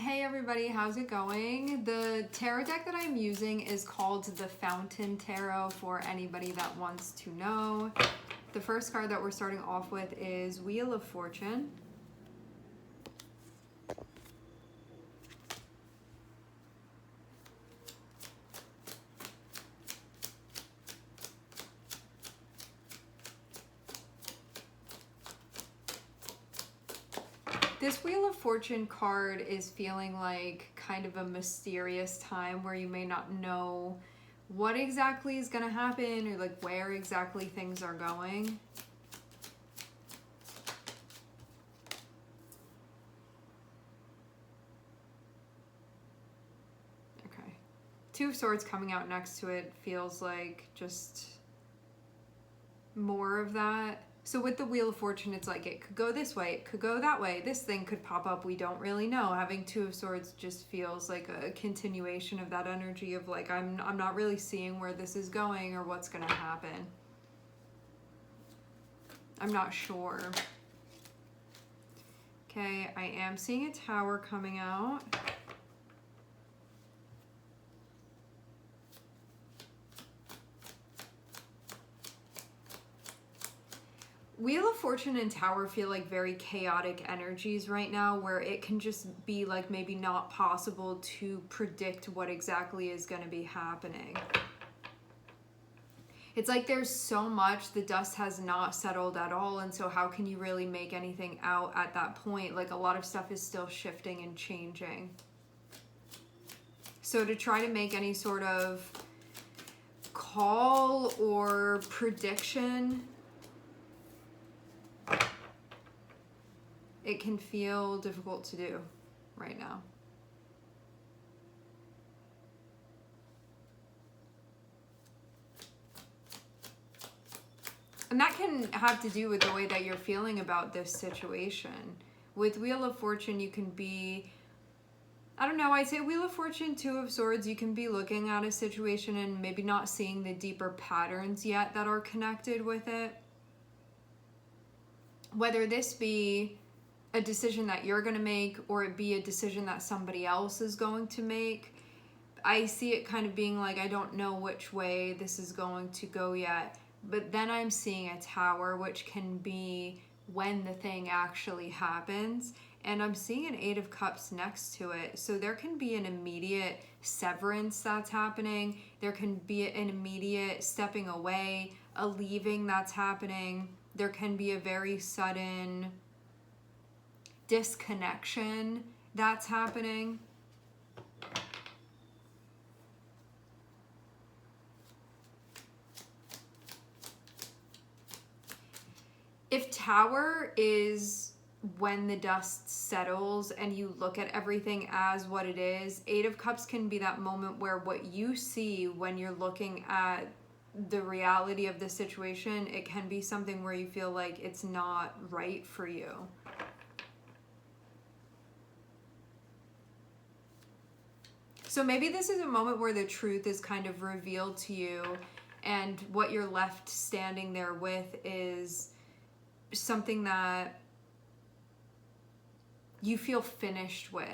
Hey everybody, how's it going? The tarot deck that I'm using is called the Fountain Tarot for anybody that wants to know. The first card that we're starting off with is Wheel of Fortune. This Wheel of Fortune card is feeling like kind of a mysterious time where you may not know what exactly is going to happen or like where exactly things are going. Okay. Two of Swords coming out next to it feels like just more of that. So with the Wheel of Fortune, it's like it could go this way, it could go that way, this thing could pop up, we don't really know. Having Two of Swords just feels like a continuation of that energy of like, I'm not really seeing where this is going or what's gonna happen. I'm not sure. Okay, I am seeing a Tower coming out. Wheel of Fortune and Tower feel like very chaotic energies right now, where it can just be like maybe not possible to predict what exactly is going to be happening. It's like there's so much, the dust has not settled at all, and so how can you really make anything out at that point? Like a lot of stuff is still shifting and changing. So to try to make any sort of call or prediction, it can feel difficult to do right now. And that can have to do with the way that you're feeling about this situation. With Wheel of Fortune, you can be, I don't know, I'd say Wheel of Fortune, Two of Swords, you can be looking at a situation and maybe not seeing the deeper patterns yet that are connected with it. Whether this be a decision that you're going to make or it be a decision that somebody else is going to make, I see it kind of being like, I don't know which way this is going to go yet. But then I'm seeing a Tower, which can be when the thing actually happens. And I'm seeing an Eight of Cups next to it. So there can be an immediate severance that's happening. There can be an immediate stepping away, a leaving that's happening. There can be a very sudden disconnection that's happening. If Tower is when the dust settles and you look at everything as what it is, Eight of Cups can be that moment where what you see when you're looking at the reality of the situation, it can be something where you feel like it's not right for you. So maybe this is a moment where the truth is kind of revealed to you, and what you're left standing there with is something that you feel finished with.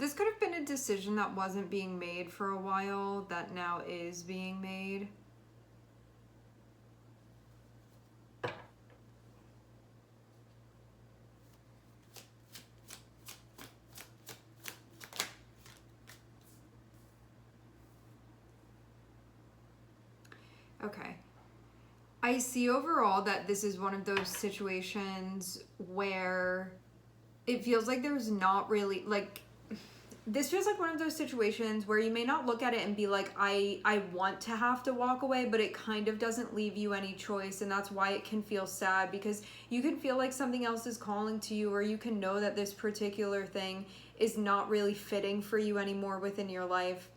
This could have been a decision that wasn't being made for a while that now is being made. Okay. I see overall that this is one of those situations where it feels like there's not really, like, this feels like one of those situations where you may not look at it and be like, I want to have to walk away, but it kind of doesn't leave you any choice. And that's why it can feel sad, because you can feel like something else is calling to you, or you can know that this particular thing is not really fitting for you anymore within your life.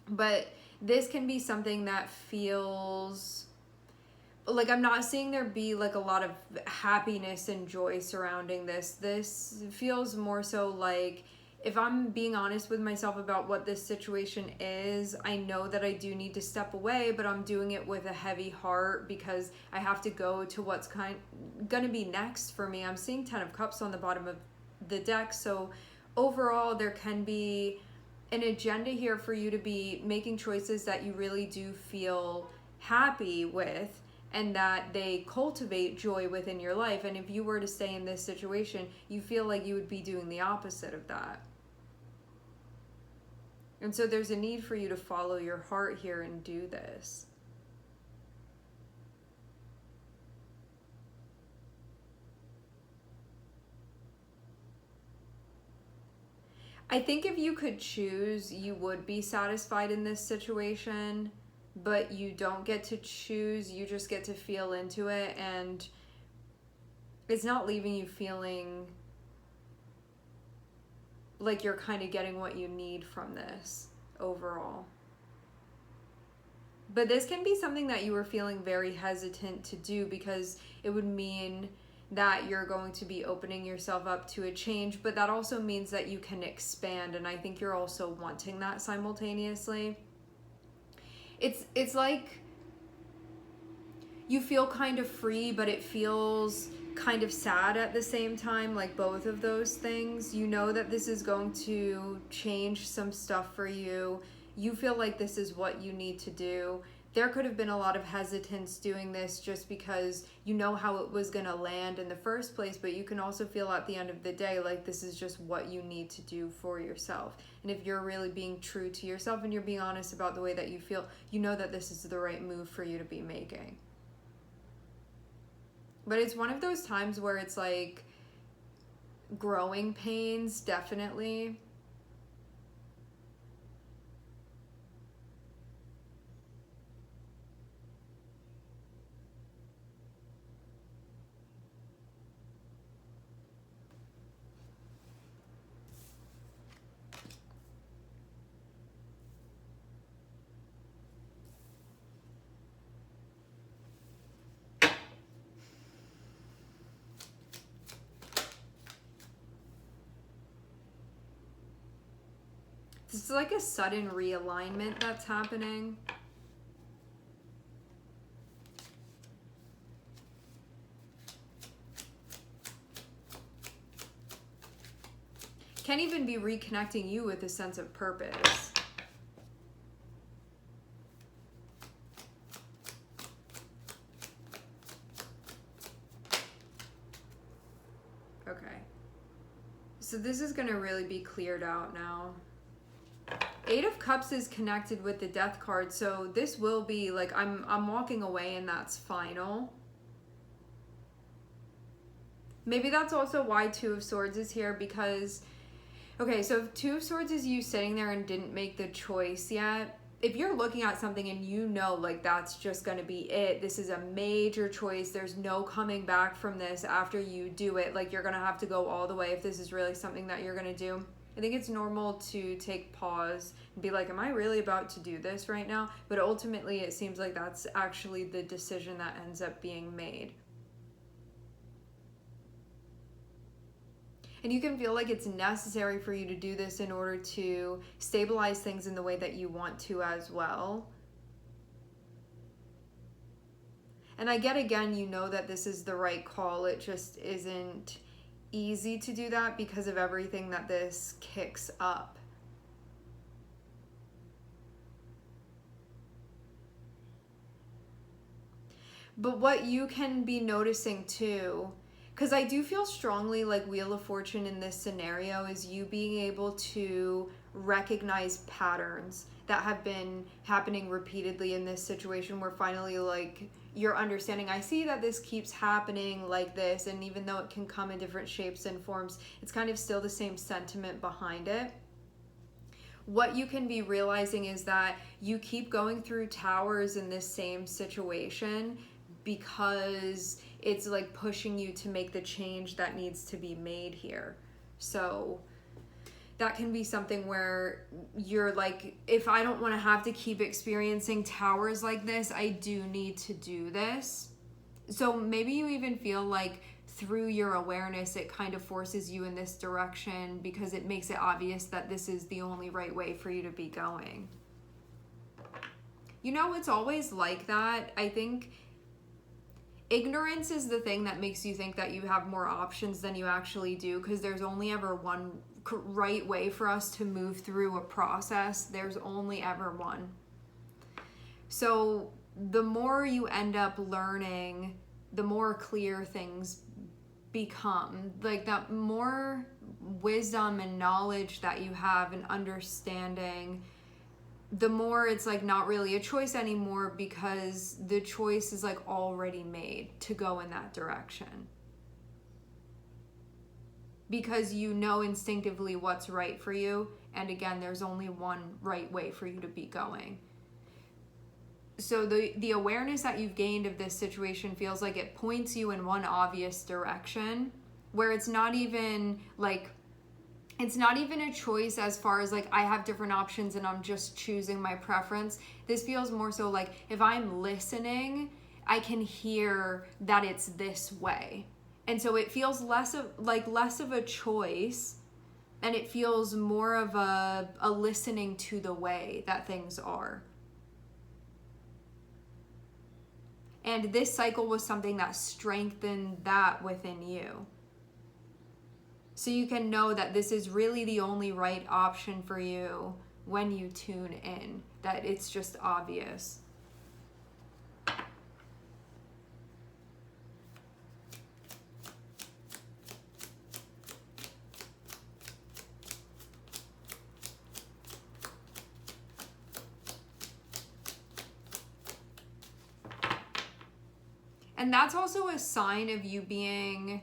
But this can be something that feels like, I'm not seeing there be like a lot of happiness and joy surrounding this. This feels more so like, if I'm being honest with myself about what this situation is, I know that I do need to step away, but I'm doing it with a heavy heart because I have to go to what's gonna be next for me. I'm seeing 10 of Cups on the bottom of the deck, so overall there can be an agenda here for you to be making choices that you really do feel happy with, and that they cultivate joy within your life. And if you were to stay in this situation, you feel like you would be doing the opposite of that. And so there's a need for you to follow your heart here and do this. I think if you could choose, you would be satisfied in this situation, but you don't get to choose. You just get to feel into it, and it's not leaving you feeling like you're kind of getting what you need from this overall. But this can be something that you were feeling very hesitant to do, because it would mean that you're going to be opening yourself up to a change, but that also means that you can expand, and I think you're also wanting that simultaneously. It's like you feel kind of free, but it feels kind of sad at the same time, like both of those things. You know that this is going to change some stuff for you. You feel like this is what you need to do. There could have been a lot of hesitance doing this just because you know how it was going to land in the first place, but you can also feel at the end of the day like this is just what you need to do for yourself. And if you're really being true to yourself and you're being honest about the way that you feel, you know that this is the right move for you to be making. But it's one of those times where it's like growing pains, definitely. This is like a sudden realignment that's happening. Can even be reconnecting you with a sense of purpose. Okay. So this is going to really be cleared out now. 8 of Cups is connected with the Death card, so this will be like I'm walking away and that's final. Maybe that's also why 2 of Swords is here, because okay, so if 2 of Swords is you sitting there and didn't make the choice yet, if you're looking at something and you know like that's just going to be it, this is a major choice, there's no coming back from this after you do it, like you're going to have to go all the way if this is really something that you're going to do. I think it's normal to take pause and be like, am I really about to do this right now? But ultimately it seems like that's actually the decision that ends up being made. And you can feel like it's necessary for you to do this in order to stabilize things in the way that you want to as well. And I get, again, you know that this is the right call. It just isn't easy to do that because of everything that this kicks up. But what you can be noticing too, because I do feel strongly like Wheel of Fortune in this scenario is you being able to recognize patterns that have been happening repeatedly in this situation, where finally like you're understanding, I see that this keeps happening like this, and even though it can come in different shapes and forms, it's kind of still the same sentiment behind it. What you can be realizing is that you keep going through towers in this same situation because it's like pushing you to make the change that needs to be made here. So that can be something where you're like, if I don't want to have to keep experiencing towers like this, I do need to do this. So maybe you even feel like through your awareness, it kind of forces you in this direction because it makes it obvious that this is the only right way for you to be going. You know, it's always like that. I think ignorance is the thing that makes you think that you have more options than you actually do, because there's only ever one right way for us to move through a process. There's only ever one. So the more you end up learning, the more clear things become. Like, that more wisdom and knowledge that you have and understanding, the more it's like not really a choice anymore, because the choice is like already made to go in that direction. Because you know instinctively what's right for you. And again, there's only one right way for you to be going. So the awareness that you've gained of this situation feels like it points you in one obvious direction, where it's not even like, it's not even a choice as far as like I have different options and I'm just choosing my preference. This feels more so like if I'm listening, I can hear that it's this way. And so it feels less of a choice, and it feels more of a listening to the way that things are. And this cycle was something that strengthened that within you. So you can know that this is really the only right option for you when you tune in, that it's just obvious. And that's also a sign of you being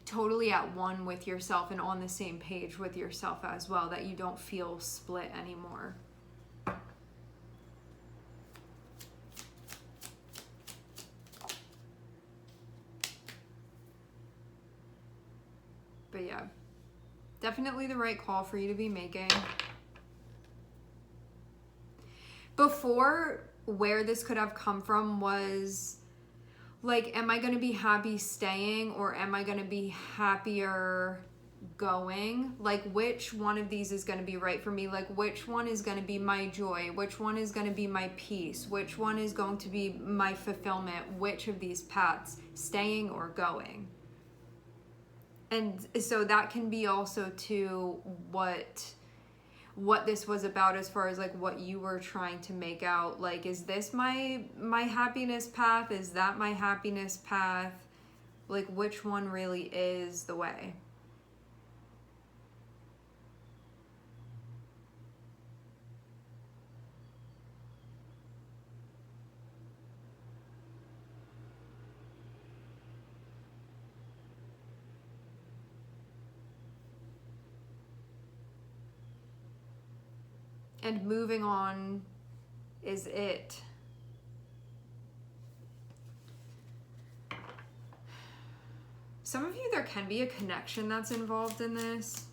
totally at one with yourself and on the same page with yourself as well, that you don't feel split anymore. But yeah, definitely the right call for you to be making. Before, where this could have come from was like, am I going to be happy staying, or am I going to be happier going? Like, which one of these is going to be right for me? Like, which one is going to be my joy? Which one is going to be my peace? Which one is going to be my fulfillment? Which of these paths, staying or going? And so that can be also to what this was about, as far as like what you were trying to make out. Like, is this my happiness path? Is that my happiness path? Like, which one really is the way? And moving on is it. Some of you, there can be a connection that's involved in this.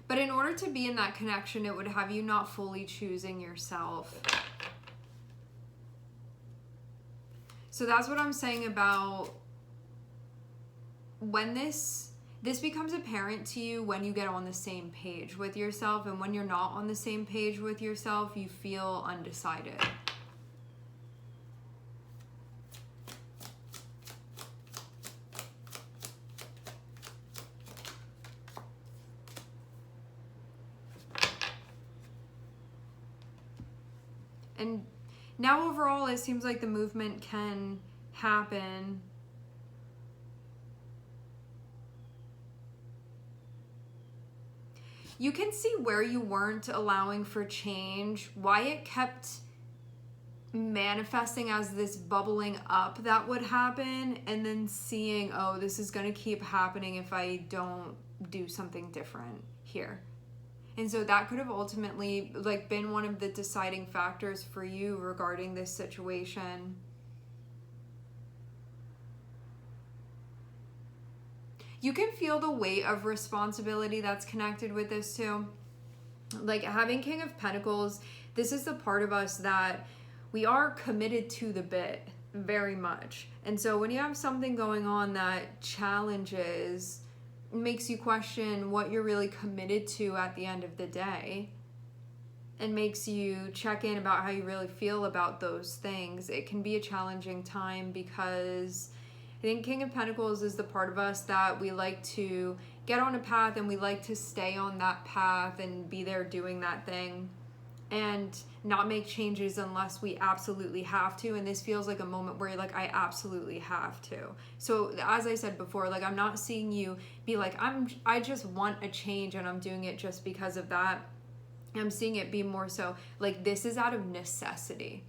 But in order to be in that connection, it would have you not fully choosing yourself. So that's what I'm saying about when this becomes apparent to you, when you get on the same page with yourself. And when you're not on the same page with yourself, you feel undecided. And now overall, it seems like the movement can happen. You can see where you weren't allowing for change, why it kept manifesting as this bubbling up that would happen, and then seeing, oh, this is going to keep happening if I don't do something different here. And so that could have ultimately like been one of the deciding factors for you regarding this situation. You can feel the weight of responsibility that's connected with this too. Like having King of Pentacles, this is the part of us that we are committed to the bit very much. And so when you have something going on that challenges, makes you question what you're really committed to at the end of the day, and makes you check in about how you really feel about those things, it can be a challenging time, because I think King of Pentacles is the part of us that we like to get on a path and we like to stay on that path and be there doing that thing and not make changes unless we absolutely have to. And this feels like a moment where you're like, I absolutely have to. So as I said before, like I'm not seeing you be like, I just want a change and I'm doing it just because of that. I'm seeing it be more so like this is out of necessity.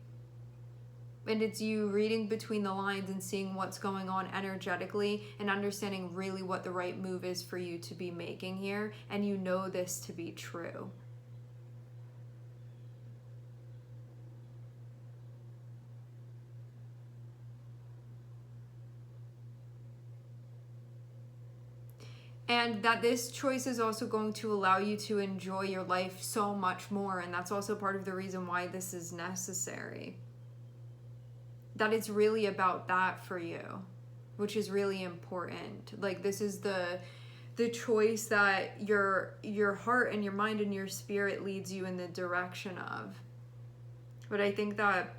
And it's you reading between the lines and seeing what's going on energetically and understanding really what the right move is for you to be making here. And you know this to be true. And that this choice is also going to allow you to enjoy your life so much more. And that's also part of the reason why this is necessary. That it's really about that for you, which is really important. Like this is the choice that your heart and your mind and your spirit leads you in the direction of. But I think that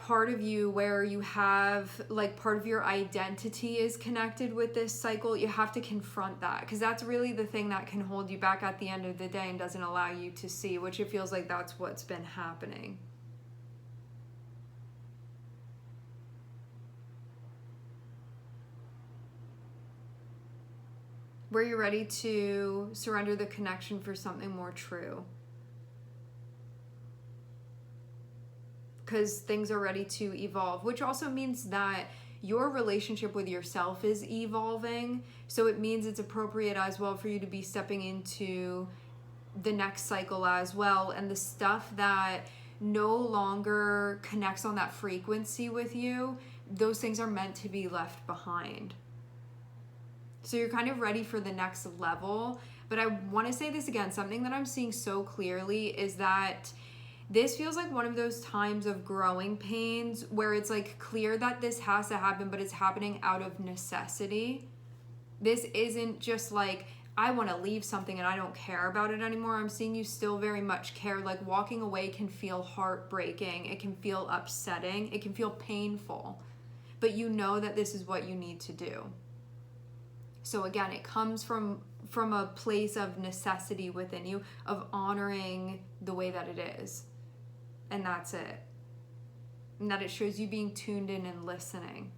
part of you where you have like part of your identity is connected with this cycle, you have to confront that, because that's really the thing that can hold you back at the end of the day and doesn't allow you to see, which it feels like that's what's been happening. Where you're ready to surrender the connection for something more true. Because things are ready to evolve, which also means that your relationship with yourself is evolving. So it means it's appropriate as well for you to be stepping into the next cycle as well. And the stuff that no longer connects on that frequency with you, those things are meant to be left behind. So you're kind of ready for the next level. But I want to say this again, something that I'm seeing so clearly is that this feels like one of those times of growing pains where it's like clear that this has to happen, but it's happening out of necessity. This isn't just like, I want to leave something and I don't care about it anymore. I'm seeing you still very much care. Like walking away can feel heartbreaking. It can feel upsetting. It can feel painful. But you know that this is what you need to do. So again, it comes from a place of necessity within you, of honoring the way that it is. And that's it. And that it shows you being tuned in and listening.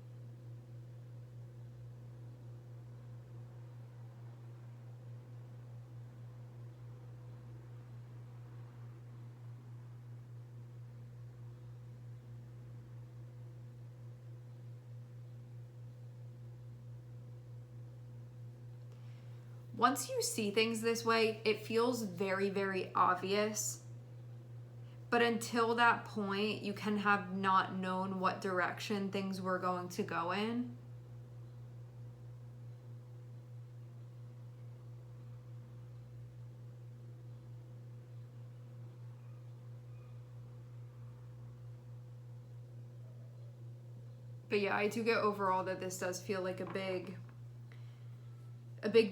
Once you see things this way, it feels very, very obvious. But until that point, you can have not known what direction things were going to go in. But yeah, I do get overall that this does feel like a big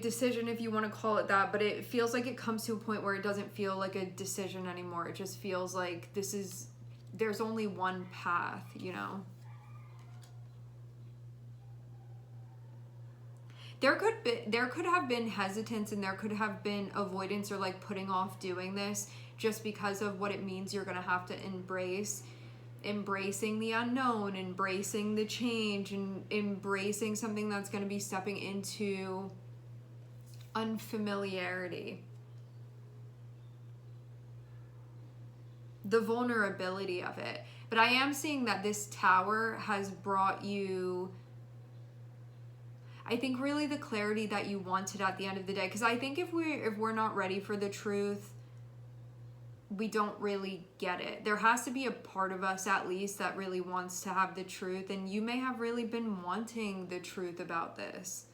decision, if you want to call it that, but it feels like it comes to a point where it doesn't feel like a decision anymore. It just feels like there's only one path, you know? There could have been hesitance and there could have been avoidance or like putting off doing this just because of what it means you're going to have to embracing the unknown, embracing the change, and embracing something that's going to be stepping into unfamiliarity. The vulnerability of it. But I am seeing that this tower has brought you, I think really the clarity that you wanted at the end of the day, because I think if we're not ready for the truth, we don't really get it. There has to be a part of us at least that really wants to have the truth, and you may have really been wanting the truth about this.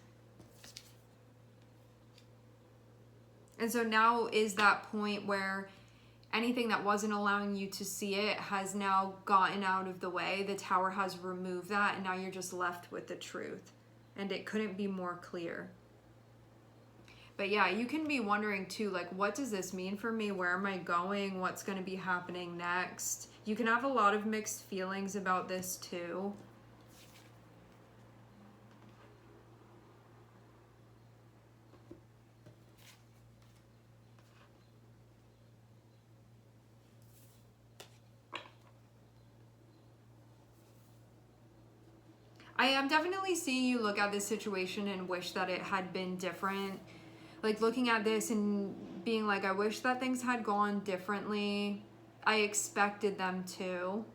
And so now is that point where anything that wasn't allowing you to see it has now gotten out of the way. The tower has removed that, and now you're just left with the truth. And it couldn't be more clear. But yeah, you can be wondering too, like, what does this mean for me? Where am I going? What's going to be happening next? You can have a lot of mixed feelings about this too. I am definitely seeing you look at this situation and wish that it had been different. Like looking at this and being like, I wish that things had gone differently. I expected them to.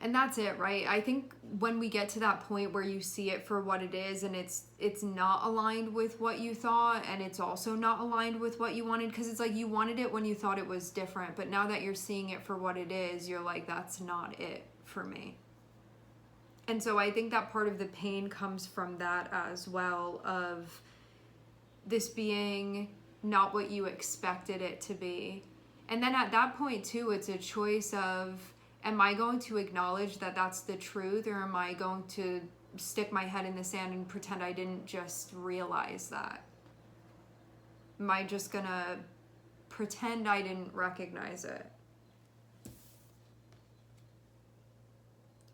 And that's it, right? I think when we get to that point where you see it for what it is, and it's not aligned with what you thought, and it's also not aligned with what you wanted, because it's like you wanted it when you thought it was different, but now that you're seeing it for what it is, you're like, that's not it for me. And so I think that part of the pain comes from that as well, of this being not what you expected it to be. And then at that point too, it's a choice of, am I going to acknowledge that that's the truth, or am I going to stick my head in the sand and pretend I didn't just realize that? Am I just gonna pretend I didn't recognize it?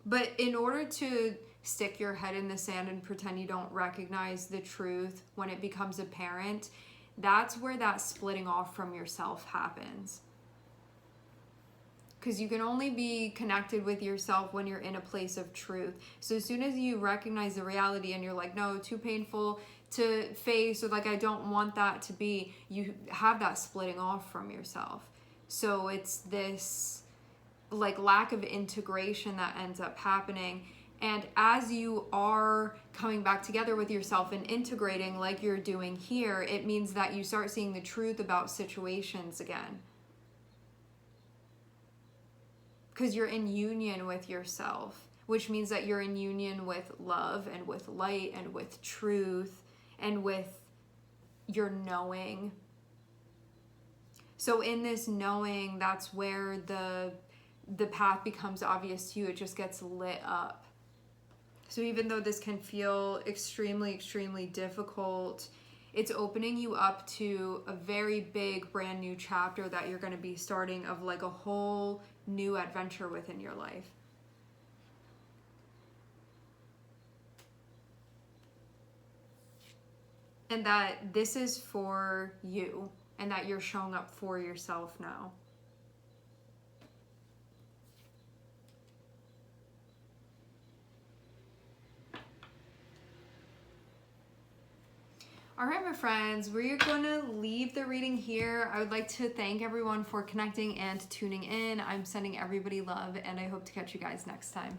But in order to stick your head in the sand and pretend you don't recognize the truth when it becomes apparent, that's where that splitting off from yourself happens. Because you can only be connected with yourself when you're in a place of truth. So as soon as you recognize the reality and you're like, no, too painful to face, or like, I don't want that to be, you have that splitting off from yourself. So it's this like lack of integration that ends up happening. And as you are coming back together with yourself and integrating like you're doing here, it means that you start seeing the truth about situations again. Because you're in union with yourself, which means that you're in union with love and with light and with truth and with your knowing. So in this knowing, that's where the path becomes obvious to you. It just gets lit up. So even though this can feel extremely, extremely difficult, it's opening you up to a very big, brand new chapter that you're going to be starting, of like a whole new adventure within your life. And that this is for you, and that you're showing up for yourself now. All right, my friends, we're going to leave the reading here. I would like to thank everyone for connecting and tuning in. I'm sending everybody love, and I hope to catch you guys next time.